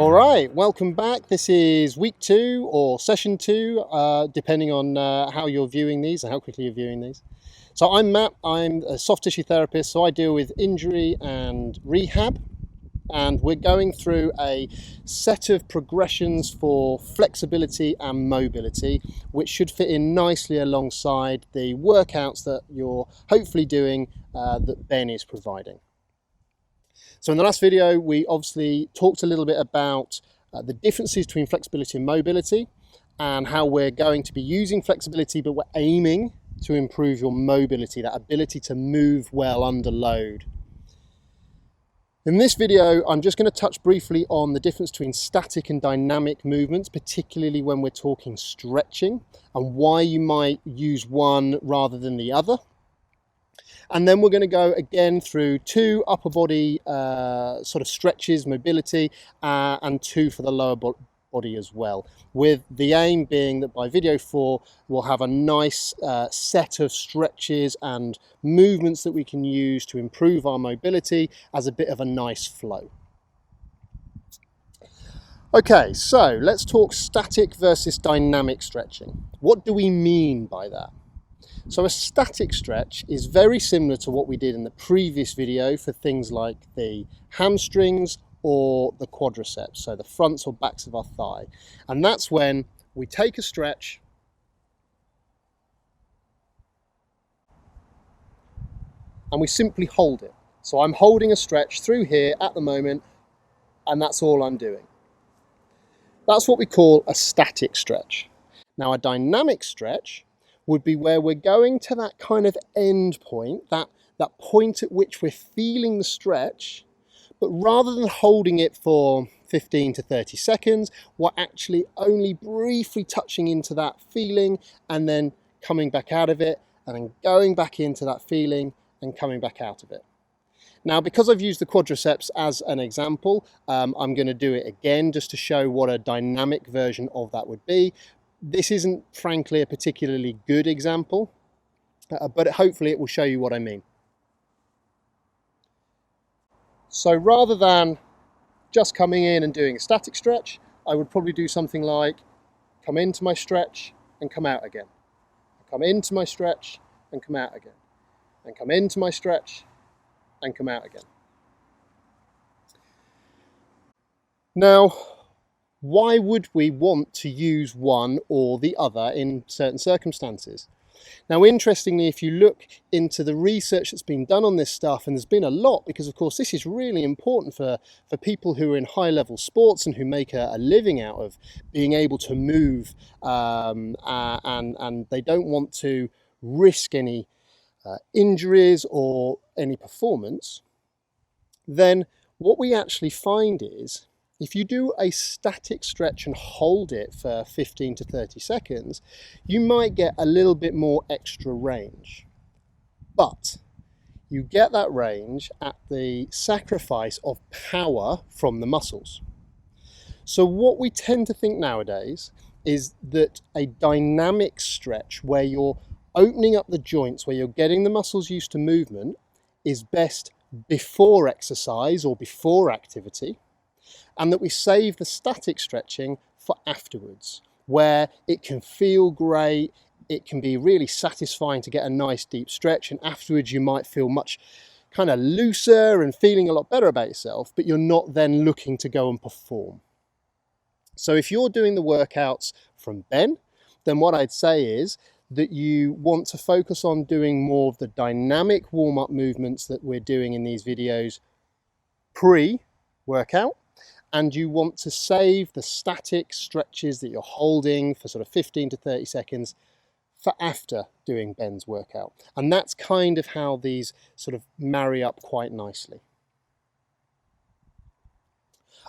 All right, welcome back. This is week 2 or session 2, depending on how you're viewing these and how quickly you're viewing these. So I'm Matt, I'm a soft tissue therapist, so I deal with injury and rehab. And we're going through a set of progressions for flexibility and mobility, which should fit in nicely alongside the workouts that you're hopefully doing that Ben is providing. So in the last video, we obviously talked a little bit about the differences between flexibility and mobility and how we're going to be using flexibility, but we're aiming to improve your mobility, that ability to move well under load. In this video, I'm just going to touch briefly on the difference between static and dynamic movements, particularly when we're talking stretching, and why you might use one rather than the other. And then we're going to go again through 2 upper body sort of stretches, mobility, and 2 for the lower body as well, with the aim being that by video 4 we'll have a nice set of stretches and movements that we can use to improve our mobility as a bit of a nice flow. Okay, so let's talk static versus dynamic stretching. What do we mean by that? So a static stretch is very similar to what we did in the previous video for things like the hamstrings or the quadriceps, so the fronts or backs of our thigh. And that's when we take a stretch and we simply hold it. So I'm holding a stretch through here at the moment, and that's all I'm doing. That's what we call a static stretch. Now a dynamic stretch would be where we're going to that kind of end point, that point at which we're feeling the stretch, but rather than holding it for 15 to 30 seconds, we're actually only briefly touching into that feeling and then coming back out of it, and then going back into that feeling and coming back out of it. Now, because I've used the quadriceps as an example, I'm going to do it again just to show what a dynamic version of that would be. This isn't, frankly, a particularly good example, but hopefully it will show you what I mean. So rather than just coming in and doing a static stretch, I would probably do something like come into my stretch and come out again. Come into my stretch and come out again. And come into my stretch and come out again. Now, why would we want to use one or the other in certain circumstances? Now, interestingly, if you look into the research that's been done on this stuff, and there's been a lot, because of course this is really important for people who are in high-level sports and who make a living out of being able to move, and they don't want to risk any injuries or any performance, then what we actually find is if you do a static stretch and hold it for 15 to 30 seconds, you might get a little bit more extra range. But you get that range at the sacrifice of power from the muscles. So what we tend to think nowadays is that a dynamic stretch where you're opening up the joints, where you're getting the muscles used to movement, is best before exercise or before activity, and that we save the static stretching for afterwards, where it can feel great, it can be really satisfying to get a nice deep stretch, and afterwards you might feel much kind of looser and feeling a lot better about yourself, but you're not then looking to go and perform. So if you're doing the workouts from Ben, then what I'd say is that you want to focus on doing more of the dynamic warm-up movements that we're doing in these videos pre-workout, and you want to save the static stretches that you're holding for sort of 15 to 30 seconds for after doing Ben's workout. And that's kind of how these sort of marry up quite nicely.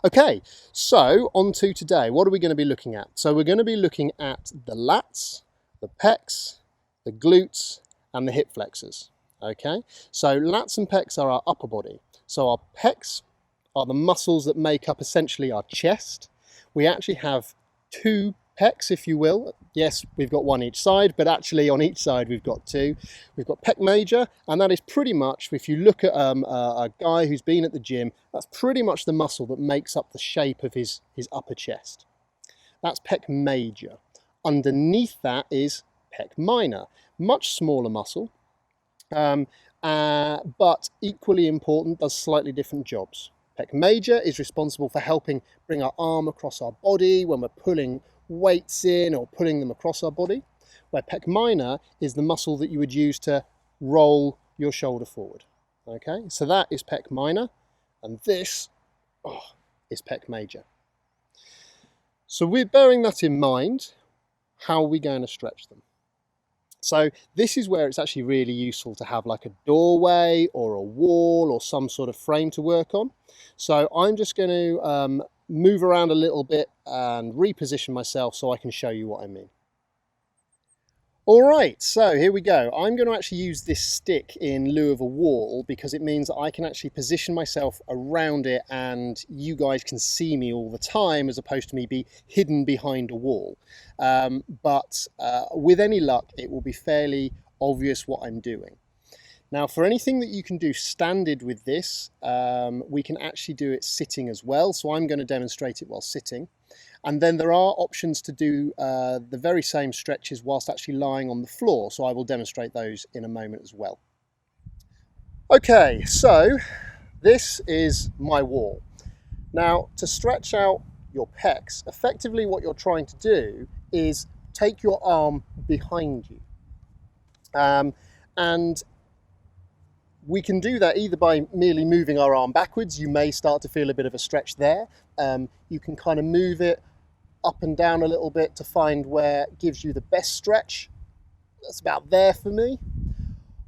Okay, so on to today. What are we going to be looking at? So we're going to be looking at the lats, the pecs, the glutes, and the hip flexors. Okay, so lats and pecs are our upper body. So our pecs are the muscles that make up essentially our chest. We actually have 2 pecs, if you will. Yes, we've got one each side, but actually on each side we've got two. We've got pec major, and that is pretty much, if you look at a guy who's been at the gym, that's pretty much the muscle that makes up the shape of his upper chest. That's pec major. Underneath that is pec minor, much smaller muscle, but equally important, does slightly different jobs. Pec major is responsible for helping bring our arm across our body when we're pulling weights in or pulling them across our body, where pec minor is the muscle that you would use to roll your shoulder forward. Okay, so that is pec minor, and this is pec major. So we're bearing that in mind. How are we going to stretch them? So this is where it's actually really useful to have like a doorway or a wall or some sort of frame to work on. So I'm just going to move around a little bit and reposition myself so I can show you what I mean. All right, so here we go. I'm going to actually use this stick in lieu of a wall because it means that I can actually position myself around it and you guys can see me all the time as opposed to me be hidden behind a wall. But with any luck, it will be fairly obvious what I'm doing. Now, for anything that you can do standing with this, we can actually do it sitting as well. So I'm going to demonstrate it while sitting. And then there are options to do the very same stretches whilst actually lying on the floor. So I will demonstrate those in a moment as well. Okay, so this is my wall. Now, to stretch out your pecs, effectively what you're trying to do is take your arm behind you. And we can do that either by merely moving our arm backwards. You may start to feel a bit of a stretch there. You can kind of move it up and down a little bit to find where it gives you the best stretch. That's about there for me.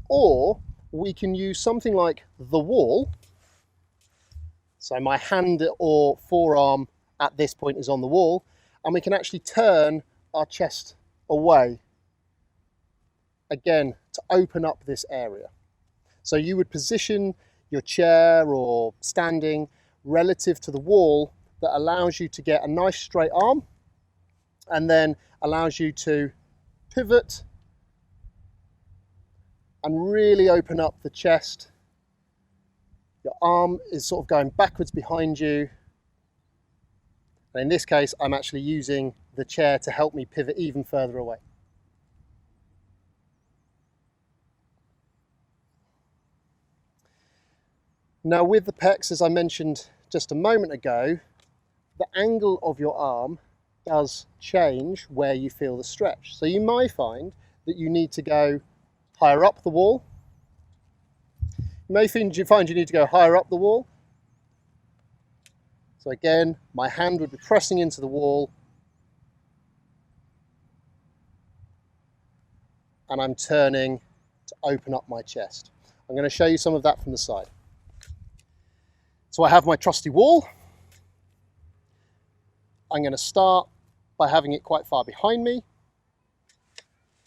Or we can use something like the wall. So my hand or forearm at this point is on the wall, and we can actually turn our chest away, again, to open up this area. So you would position your chair or standing relative to the wall that allows you to get a nice straight arm and then allows you to pivot and really open up the chest. Your arm is sort of going backwards behind you. And in this case, I'm actually using the chair to help me pivot even further away. Now with the pecs, as I mentioned just a moment ago, the angle of your arm does change where you feel the stretch. So you might find that you need to go higher up the wall. You may find you need to go higher up the wall. So again, my hand would be pressing into the wall and I'm turning to open up my chest. I'm going to show you some of that from the side. So I have my trusty wall. I'm going to start by having it quite far behind me.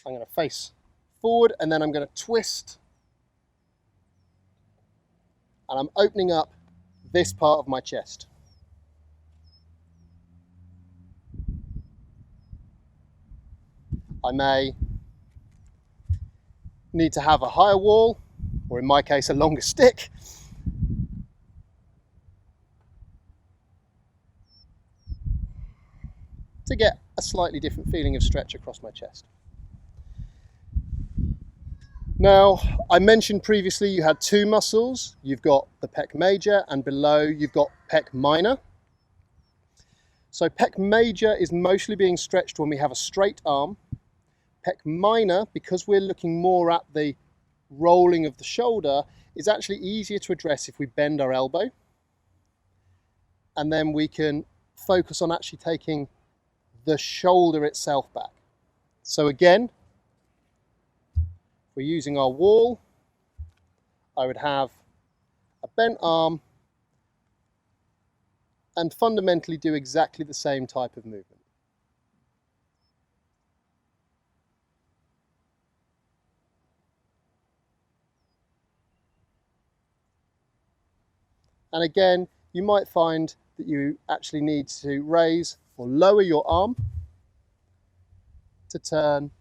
I'm going to face forward and then I'm going to twist. And I'm opening up this part of my chest. I may need to have a higher wall, or in my case, a longer stick. To get a slightly different feeling of stretch across my chest. Now, I mentioned previously you had two muscles. You've got the pec major and below you've got pec minor. So pec major is mostly being stretched when we have a straight arm. Pec minor, because we're looking more at the rolling of the shoulder, is actually easier to address if we bend our elbow. And then we can focus on actually taking the shoulder itself back. So again, if we're using our wall, I would have a bent arm and fundamentally do exactly the same type of movement. And again, you might find that you actually need to raise or lower your arm to turn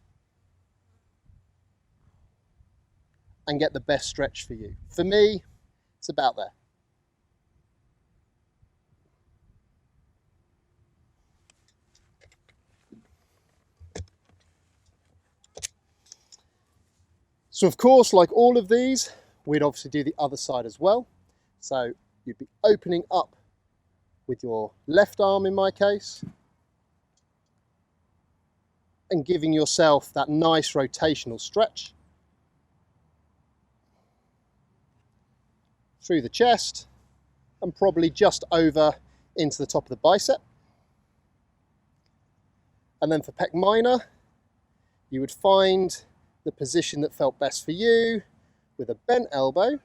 and get the best stretch for you. For me, it's about there. So of course, like all of these, we'd obviously do the other side as well. So you'd be opening up with your left arm in my case, and giving yourself that nice rotational stretch through the chest and probably just over into the top of the bicep. And then for pec minor, you would find the position that felt best for you with a bent elbow.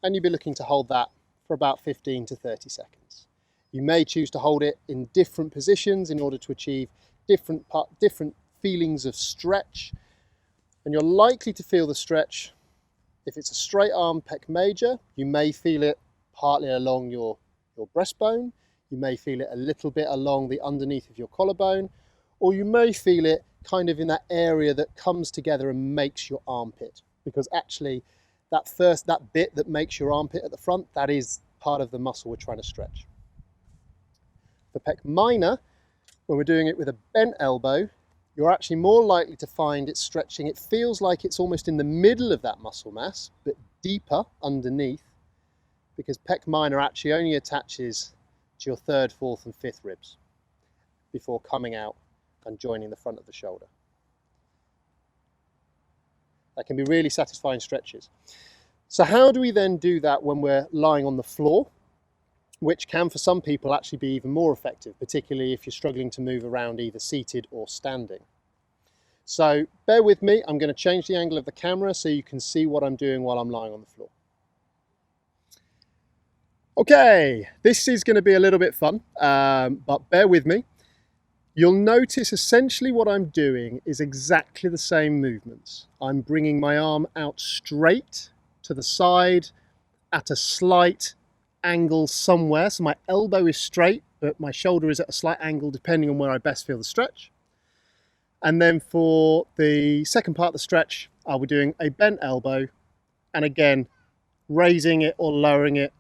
And you'd be looking to hold that for about 15 to 30 seconds. You may choose to hold it in different positions in order to achieve different feelings of stretch. And you're likely to feel the stretch. If it's a straight arm pec major, you may feel it partly along your breastbone. You may feel it a little bit along the underneath of your collarbone, or you may feel it kind of in that area that comes together and makes your armpit, because actually that bit that makes your armpit at the front, that is part of the muscle we're trying to stretch. For pec minor, when we're doing it with a bent elbow, you're actually more likely to find it stretching. It feels like it's almost in the middle of that muscle mass, but deeper underneath, because pec minor actually only attaches to your third, fourth and fifth ribs before coming out and joining the front of the shoulder. That can be really satisfying stretches. So how do we then do that when we're lying on the floor, which can for some people actually be even more effective, particularly if you're struggling to move around either seated or standing. So bear with me, I'm going to change the angle of the camera so you can see what I'm doing while I'm lying on the floor. Okay, this is going to be a little bit fun, but bear with me. You'll notice essentially what I'm doing is exactly the same movements. I'm bringing my arm out straight to the side at a slight angle somewhere. So my elbow is straight, but my shoulder is at a slight angle depending on where I best feel the stretch. And then for the second part of the stretch, I'll be doing a bent elbow, and again, raising it or lowering it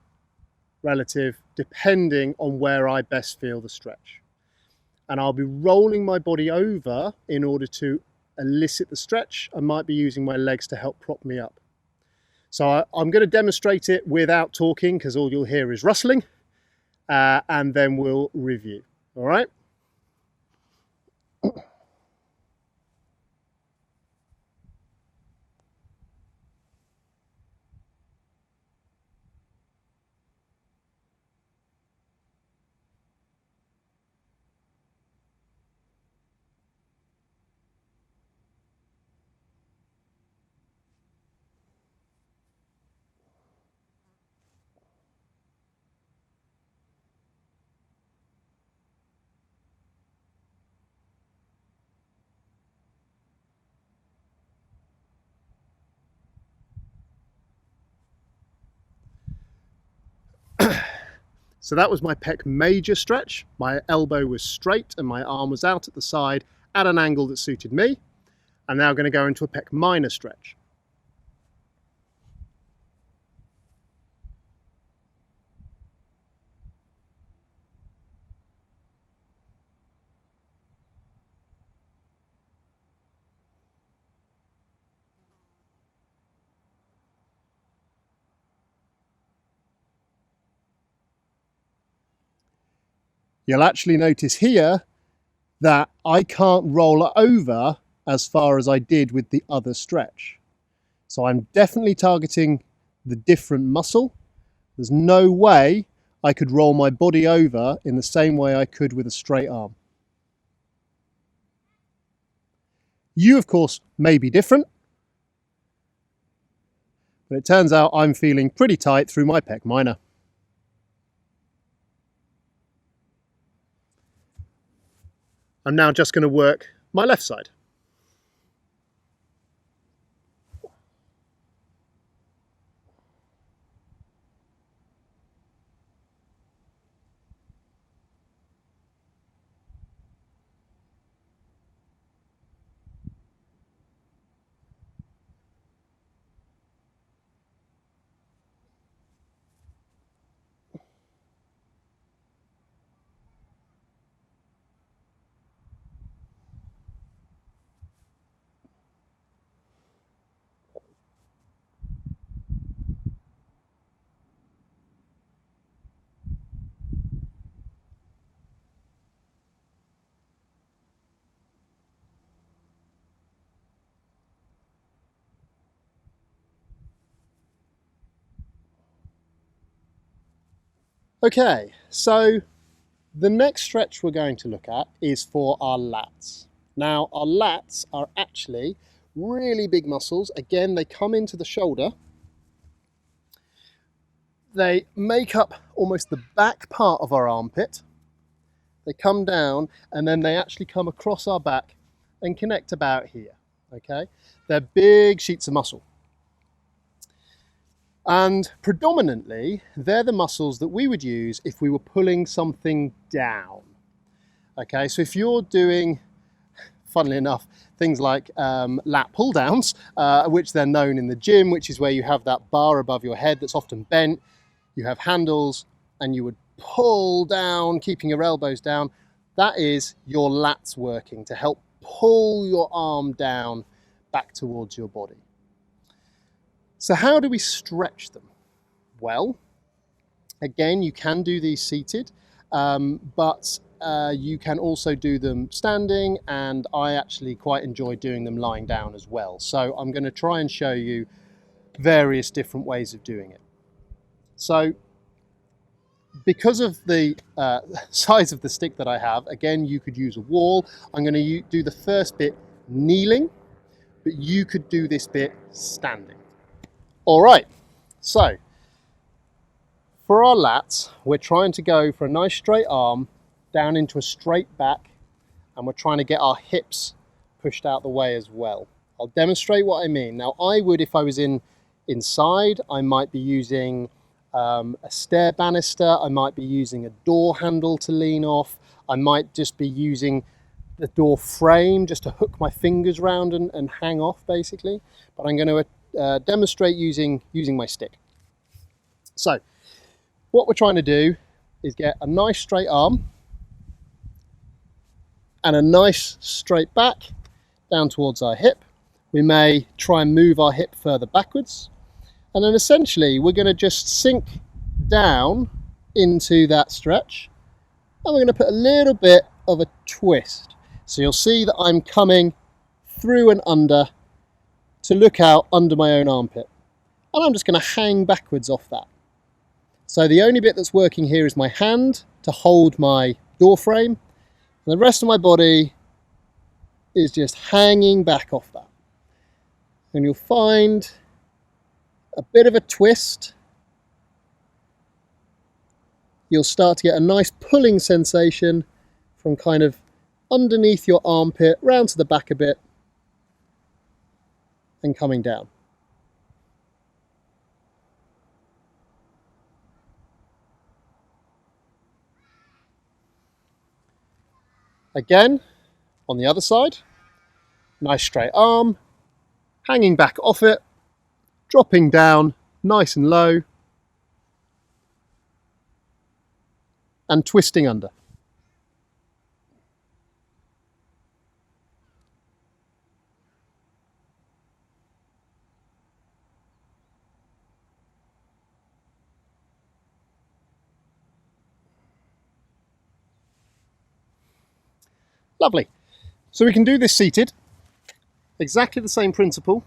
relative, depending on where I best feel the stretch. And I'll be rolling my body over in order to elicit the stretch. I might be using my legs to help prop me up. So I'm going to demonstrate it without talking because all you'll hear is rustling, and then we'll review. All right? So that was my pec major stretch. My elbow was straight and my arm was out at the side at an angle that suited me. I'm now going to go into a pec minor stretch. You'll actually notice here that I can't roll over as far as I did with the other stretch. So I'm definitely targeting the different muscle. There's no way I could roll my body over in the same way I could with a straight arm. You, of course, may be different, but it turns out I'm feeling pretty tight through my pec minor. I'm now just going to work my left side. Okay, so the next stretch we're going to look at is for our lats. Now, our lats are actually really big muscles. Again, they come into the shoulder. They make up almost the back part of our armpit. They come down and then they actually come across our back and connect about here, okay? They're big sheets of muscle. And predominantly, they're the muscles that we would use if we were pulling something down. Okay, so if you're doing, funnily enough, things like lat pull downs, which they're known in the gym, which is where you have that bar above your head that's often bent, you have handles, and you would pull down, keeping your elbows down. That is your lats working to help pull your arm down back towards your body. So how do we stretch them? Well, again, you can do these seated, but you can also do them standing, and I actually quite enjoy doing them lying down as well. So I'm going to try and show you various different ways of doing it. So because of the size of the stick that I have, again, you could use a wall. I'm going to do the first bit kneeling, but you could do this bit standing. All right, so for our lats, we're trying to go for a nice straight arm down into a straight back, and we're trying to get our hips pushed out the way as well. I'll demonstrate what I mean. Now, I would, if I was inside, I might be using a stair banister, I might be using a door handle to lean off, I might just be using the door frame just to hook my fingers around and hang off, basically. But I'm going to demonstrate using my stick. So what we're trying to do is get a nice straight arm and a nice straight back down towards our hip. We may try and move our hip further backwards, and then essentially we're going to just sink down into that stretch, and we're going to put a little bit of a twist. So you'll see that I'm coming through and under to look out under my own armpit, and I'm just going to hang backwards off that. So the only bit that's working here is my hand to hold my door frame, and the rest of my body is just hanging back off that. And you'll find a bit of a twist. You'll start to get a nice pulling sensation from kind of underneath your armpit, round to the back a bit, and coming down. Again, on the other side, nice straight arm, hanging back off it, dropping down nice and low, and twisting under. Lovely. So we can do this seated. Exactly the same principle.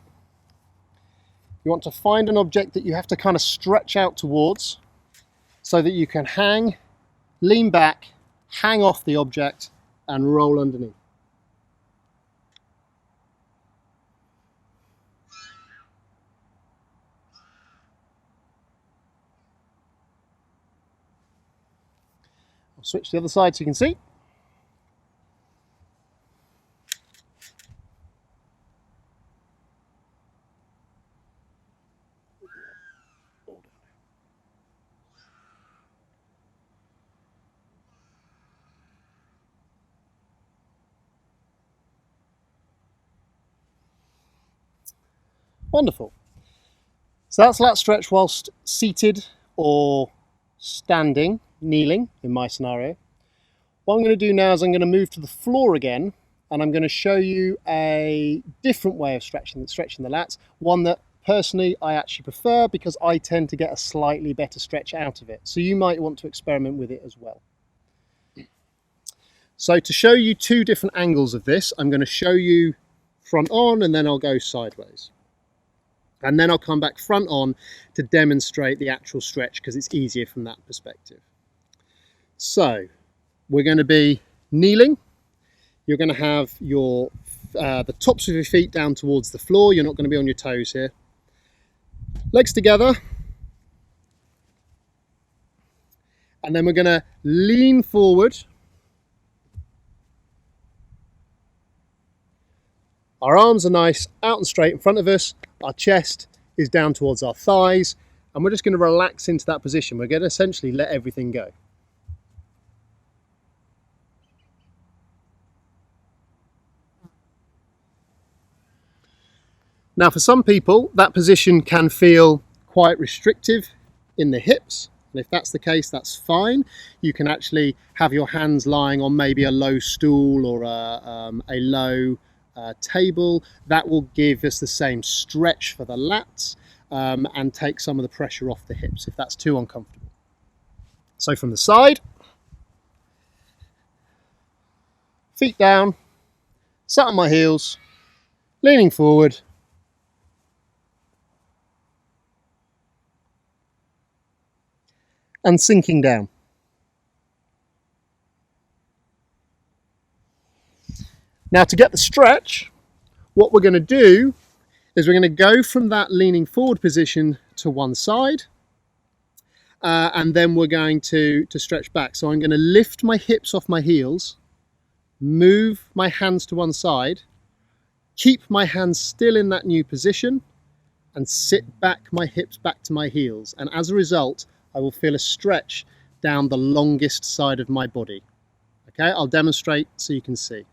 You want to find an object that you have to kind of stretch out towards so that you can hang, lean back, hang off the object, and roll underneath. I'll switch to the other side so you can see. Wonderful. So that's lat stretch whilst seated or standing, kneeling in my scenario. What I'm going to do now is I'm going to move to the floor again, and I'm going to show you a different way of stretching the lats, one that personally I actually prefer because I tend to get a slightly better stretch out of it. So you might want to experiment with it as well. So to show you two different angles of this, I'm going to show you front on and then I'll go sideways. And then I'll come back front on to demonstrate the actual stretch because it's easier from that perspective. So we're going to be kneeling. You're going to have your the tops of your feet down towards the floor. You're not going to be on your toes here. Legs together. And then we're going to lean forward. Our arms are nice out and straight in front of us. Our chest is down towards our thighs. And we're just going to relax into that position. We're going to essentially let everything go. Now for some people that position can feel quite restrictive in the hips, and if that's the case that's fine. You can actually have your hands lying on maybe a low stool or a low table. That will give us the same stretch for the lats and take some of the pressure off the hips if that's too uncomfortable. So from the side, feet down, sat on my heels, leaning forward. And sinking down. Now to get the stretch, what we're going to do is we're going to go from that leaning forward position to one side and then we're going to stretch back. So I'm going to lift my hips off my heels, move my hands to one side, keep my hands still in that new position and sit back my hips back to my heels, and as a result I will feel a stretch down the longest side of my body. Okay, I'll demonstrate so you can see.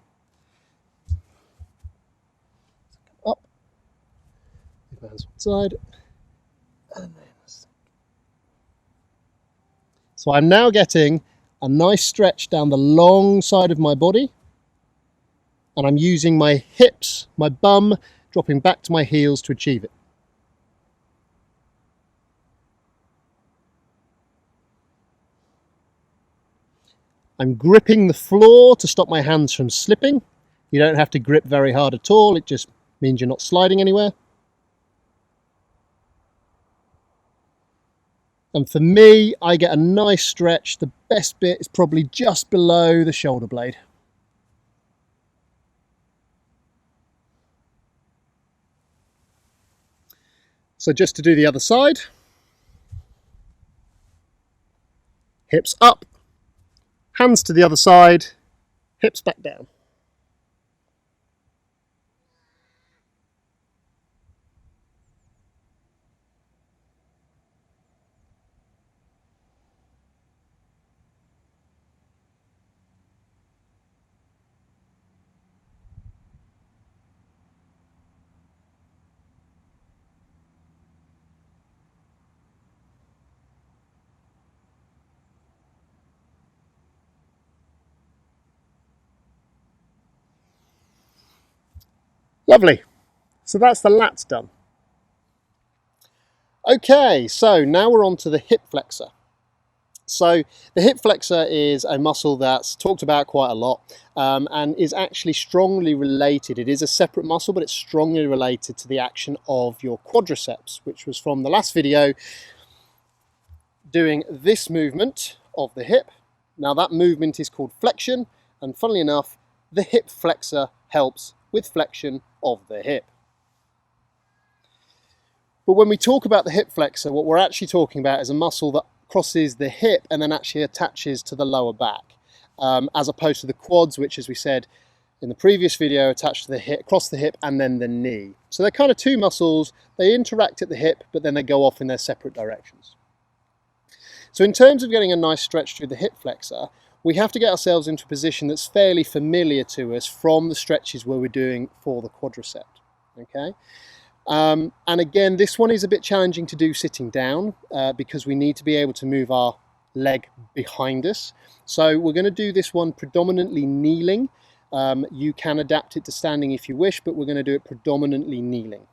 Up, move my hands one side, and then. So I'm now getting a nice stretch down the long side of my body, and I'm using my hips, my bum, dropping back to my heels to achieve it. I'm gripping the floor to stop my hands from slipping. You don't have to grip very hard at all, it just means you're not sliding anywhere. And for me, I get a nice stretch. The best bit is probably just below the shoulder blade. So just to do the other side, hips up, hands to the other side, hips back down. Lovely. So that's the lats done. Okay, so now we're on to the hip flexor. So the hip flexor is a muscle that's talked about quite a lot and is actually strongly related. It is a separate muscle, but it's strongly related to the action of your quadriceps, which was from the last video doing this movement of the hip. Now that movement is called flexion, and funnily enough, the hip flexor helps with flexion of the hip. But when we talk about the hip flexor, what we're actually talking about is a muscle that crosses the hip and then actually attaches to the lower back, as opposed to the quads, which, as we said in the previous video, attach to the hip, across the hip and then the knee. So they're kind of two muscles. They interact at the hip, but then they go off in their separate directions. So in terms of getting a nice stretch through the hip flexor, we have to get ourselves into a position that's fairly familiar to us from the stretches where we're doing for the quadricep. Okay. And again, this one is a bit challenging to do sitting down because we need to be able to move our leg behind us. So we're going to do this one predominantly kneeling. You can adapt it to standing if you wish, but we're going to do it predominantly kneeling.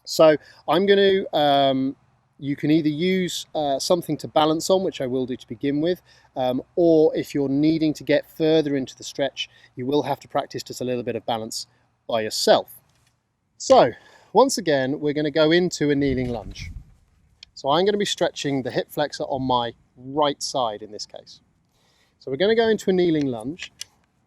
So I'm going to, you can either use something to balance on, which I will do to begin with, or if you're needing to get further into the stretch, you will have to practice just a little bit of balance by yourself. So once again, we're going to go into a kneeling lunge. So I'm going to be stretching the hip flexor on my right side in this case. So we're going to go into a kneeling lunge,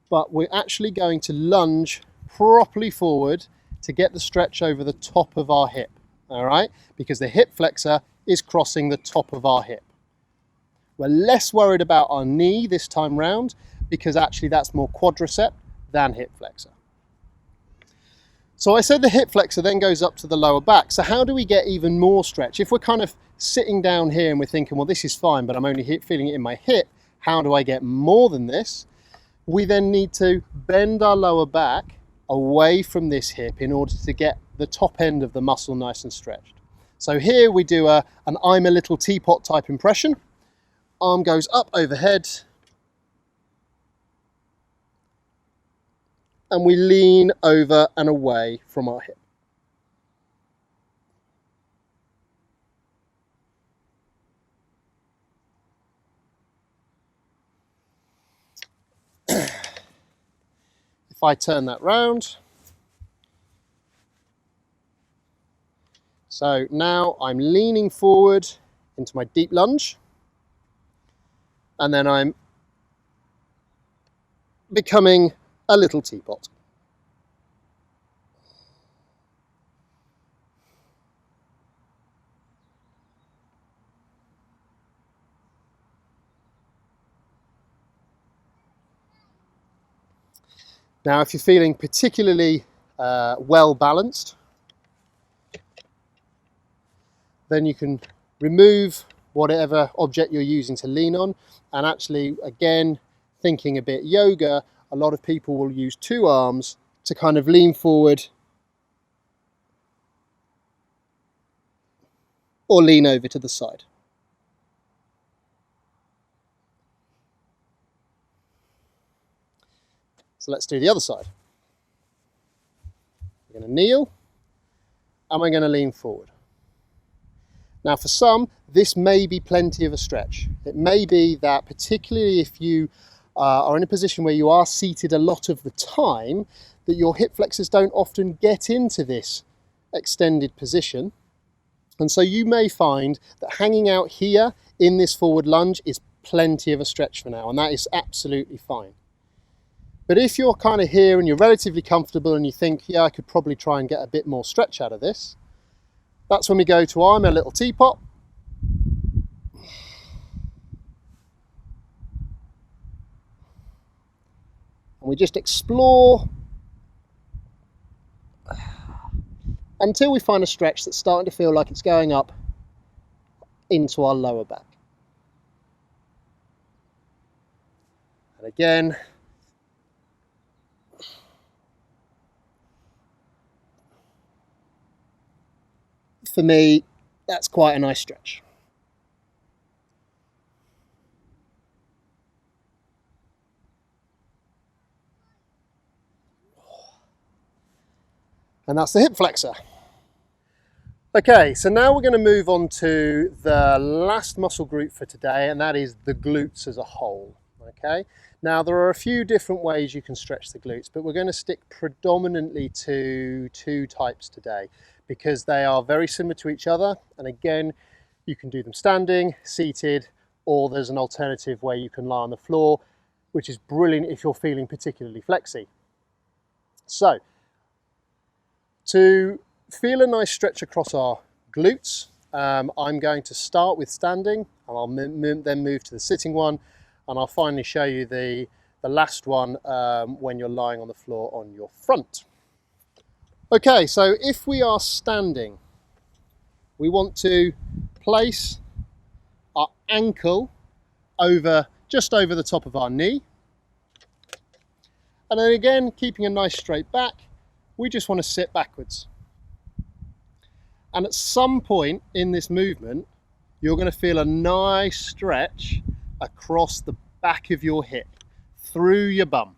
but we're actually going to lunge properly forward to get the stretch over the top of our hip, all right? Because the hip flexor is crossing the top of our hip. We're less worried about our knee this time round because actually that's more quadricep than hip flexor. So I said the hip flexor then goes up to the lower back. So how do we get even more stretch? If we're kind of sitting down here and we're thinking, well, this is fine, but I'm only feeling it in my hip, how do I get more than this? We then need to bend our lower back away from this hip in order to get the top end of the muscle nice and stretched. So here we do an I'm a little teapot type impression. Arm goes up overhead. And we lean over and away from our hip. If I turn that round, so now I'm leaning forward into my deep lunge, and then I'm becoming a little teapot. Now, if you're feeling particularly well balanced, then you can remove whatever object you're using to lean on, and actually, again, thinking a bit yoga, a lot of people will use two arms to kind of lean forward or lean over to the side. So let's do the other side. We're going to kneel and we're going to lean forward. Now for some, this may be plenty of a stretch. It may be that particularly if you are in a position where you are seated a lot of the time, that your hip flexors don't often get into this extended position. And so you may find that hanging out here in this forward lunge is plenty of a stretch for now, and that is absolutely fine. But if you're kind of here and you're relatively comfortable and you think, yeah, I could probably try and get a bit more stretch out of this, that's when we go to I'm a little teapot. And we just explore until we find a stretch that's starting to feel like it's going up into our lower back. And again, for me, that's quite a nice stretch. And that's the hip flexor. Okay, so now we're going to move on to the last muscle group for today, and that is the glutes as a whole. Okay, now there are a few different ways you can stretch the glutes, but we're going to stick predominantly to two types today because they are very similar to each other. And again, you can do them standing, seated, or there's an alternative where you can lie on the floor, which is brilliant if you're feeling particularly flexy. So, to feel a nice stretch across our glutes, I'm going to start with standing, and I'll then move to the sitting one, and I'll finally show you the last one when you're lying on the floor on your front. Okay, so if we are standing, we want to place our ankle just over the top of our knee, and then again, keeping a nice straight back, we just want to sit backwards. And at some point in this movement, you're going to feel a nice stretch across the back of your hip, through your bum.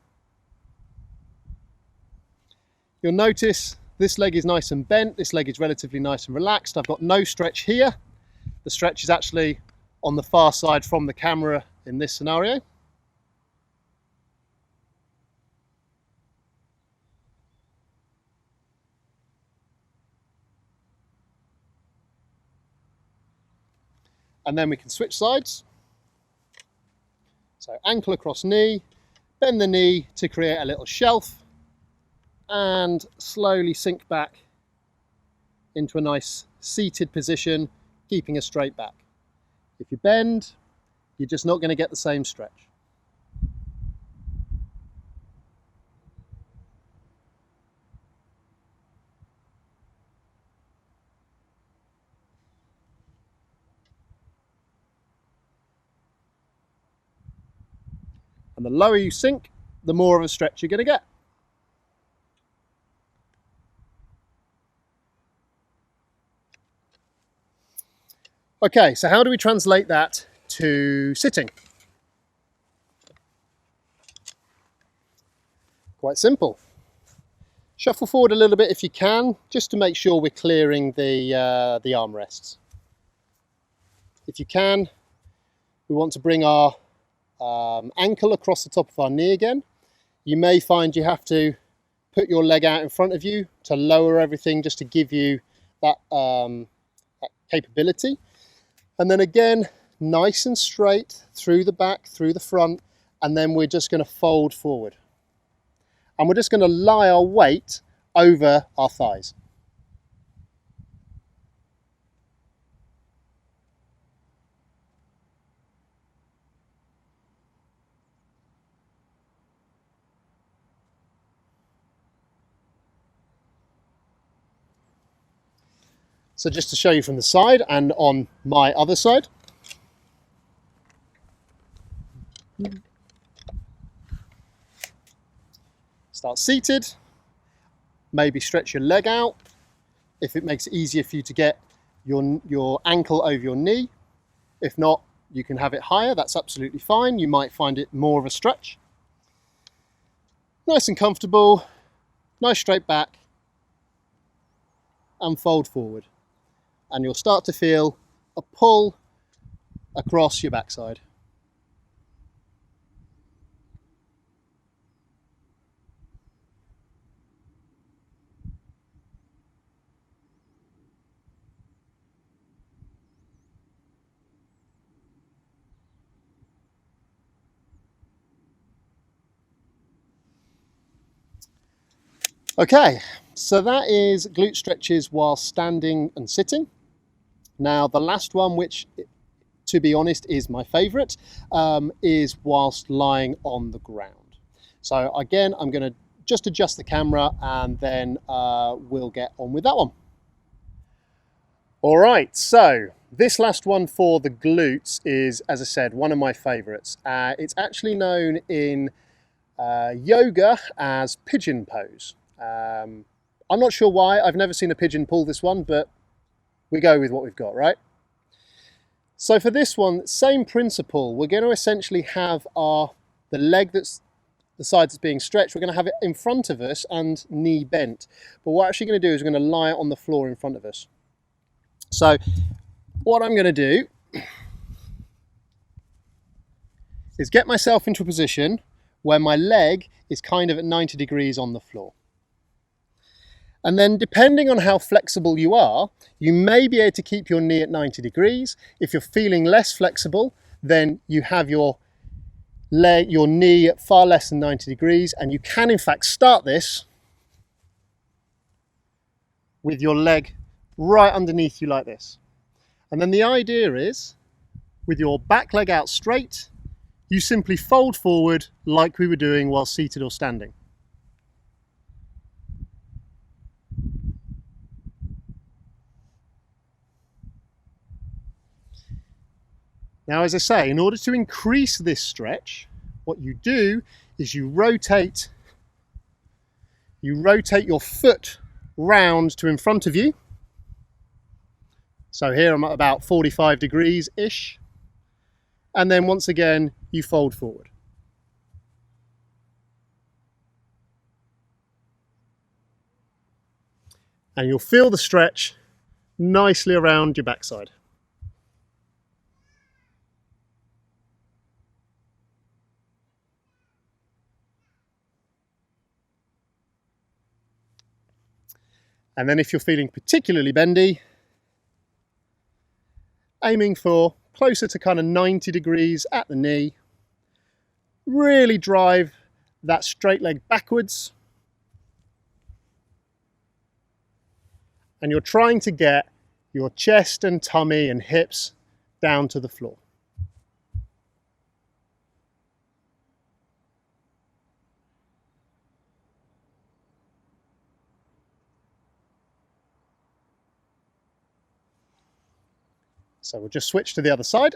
You'll notice this leg is nice and bent, this leg is relatively nice and relaxed. I've got no stretch here. The stretch is actually on the far side from the camera in this scenario. And then we can switch sides. So ankle across knee, bend the knee to create a little shelf, and slowly sink back into a nice seated position, keeping a straight back. If you bend, you're just not going to get the same stretch. And the lower you sink, the more of a stretch you're going to get. Okay, so how do we translate that to sitting? Quite simple. Shuffle forward a little bit if you can, just to make sure we're clearing the armrests. If you can, we want to bring our ankle across the top of our knee again. You may find you have to put your leg out in front of you to lower everything, just to give you that capability. And then again, nice and straight through the back, through the front, and then we're just going to fold forward. And we're just going to lie our weight over our thighs. So just to show you from the side and on my other side. Start seated, maybe stretch your leg out if it makes it easier for you to get your ankle over your knee. If not, you can have it higher, that's absolutely fine. You might find it more of a stretch. Nice and comfortable, nice straight back, and fold forward. And you'll start to feel a pull across your backside. Okay, so that is glute stretches while standing and sitting. Now the last one, which to be honest is my favourite, is whilst lying on the ground. So again, I'm going to just adjust the camera and then we'll get on with that one. All right, so this last one for the glutes is, as I said, one of my favourites. It's actually known in yoga as pigeon pose. I'm not sure why, I've never seen a pigeon pull this one, but we go with what we've got, right? So for this one, same principle. We're going to essentially have the leg that's the side that's being stretched, we're going to have it in front of us and knee bent. But what we're actually going to do is we're going to lie it on the floor in front of us. So what I'm going to do is get myself into a position where my leg is kind of at 90 degrees on the floor. And then depending on how flexible you are, you may be able to keep your knee at 90 degrees. If you're feeling less flexible, then you have your knee at far less than 90 degrees, and you can in fact start this with your leg right underneath you like this. And then the idea is, with your back leg out straight, you simply fold forward like we were doing while seated or standing. Now, as I say, in order to increase this stretch, what you do is you rotate your foot round to in front of you, So here I'm at about 45 degrees-ish. And then once again, you fold forward. And you'll feel the stretch nicely around your backside. And then if you're feeling particularly bendy, aiming for closer to kind of 90 degrees at the knee, really drive that straight leg backwards. And you're trying to get your chest and tummy and hips down to the floor. So we'll just switch to the other side.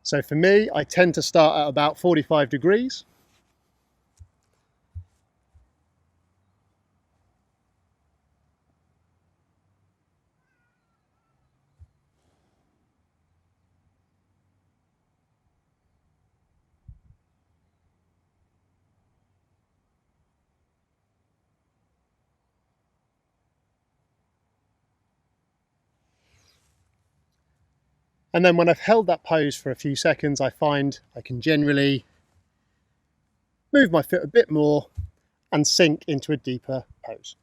So for me, I tend to start at about 45 degrees. And then when I've held that pose for a few seconds, I find I can generally move my foot a bit more and sink into a deeper pose.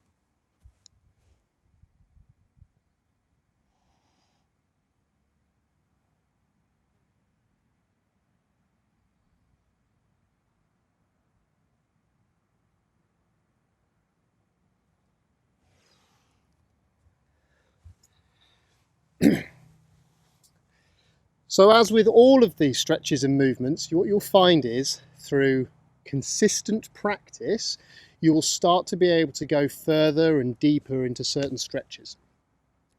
So as with all of these stretches and movements, what you'll find is through consistent practice, you will start to be able to go further and deeper into certain stretches.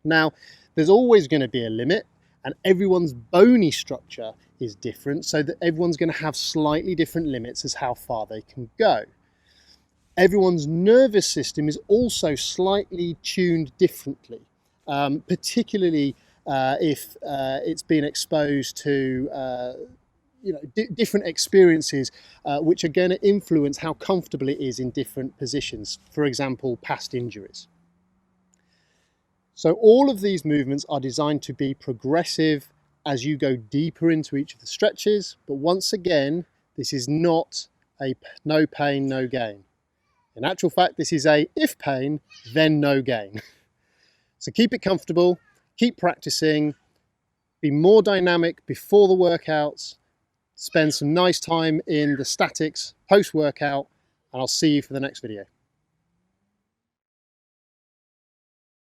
Now, there's always going to be a limit, and everyone's bony structure is different, so that everyone's going to have slightly different limits as how far they can go. Everyone's nervous system is also slightly tuned differently, particularly if it's been exposed to different experiences, which are going to influence how comfortable it is in different positions. For example, past injuries. So all of these movements are designed to be progressive as you go deeper into each of the stretches. But once again, this is not a no pain, no gain. In actual fact, this is a if pain, then no gain. So keep it comfortable, keep practicing, be more dynamic before the workouts, spend some nice time in the statics post-workout, and I'll see you for the next video.